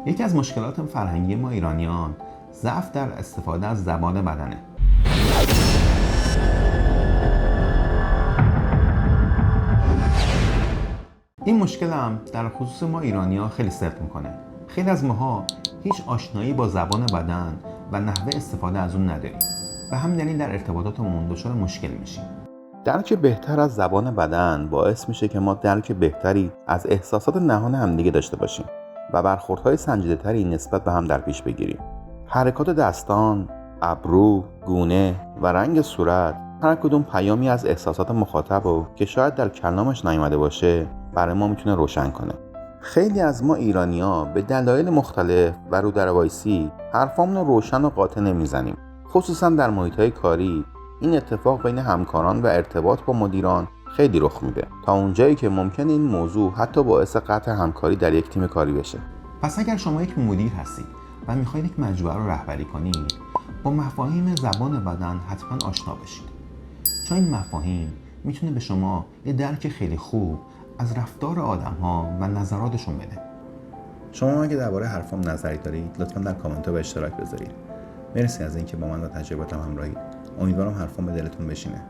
یکی از مشکلات فرهنگی ما ایرانیان ضعف در استفاده از زبان بدنه. این مشکل هم در خصوص ما ایرانی‌ها خیلی صدق میکنه. خیلی از ماها هیچ آشنایی با زبان بدن و نحوه استفاده از اون نداریم. به همین دلیل در ارتباطاتمون دچار مشکل میشیم. درک بهتر از زبان بدن باعث میشه که ما درک بهتری از احساسات نهان همدیگه داشته باشیم و برخوردهای سنجیده‌تری نسبت به هم در پیش بگیریم. حرکات دستان، ابرو، گونه و رنگ صورت هر کدوم پیامی از احساسات مخاطب رو که شاید در کلامش نیامده باشه برای ما میتونه روشن کنه. خیلی از ما ایرانی‌ها به دلایل مختلف و رو در وایسی حرفامون رو روشن و قاطع نمیزنیم. خصوصا در محیط‌های کاری این اتفاق بین همکاران و ارتباط با مدیران خیلی رخ میده، تا اونجایی که ممکنه این موضوع حتی باعث قطع همکاری در یک تیم کاری بشه. پس اگر شما یک مدیر هستید و میخواید یک مجموعه رو رهبری کنید، با مفاهیم زبان بدن حتما آشنا بشید، چون این مفاهیم میتونه به شما یه درک خیلی خوب از رفتار آدم‌ها و نظراتشون بده. شما اگه درباره حرفام نظری دارید لطفاً در کامنت‌ها به اشتراک بذارید. مرسی از اینکه با من و تجربه‌ام همراهید. امیدوارم حرفام به دلتون بشینه.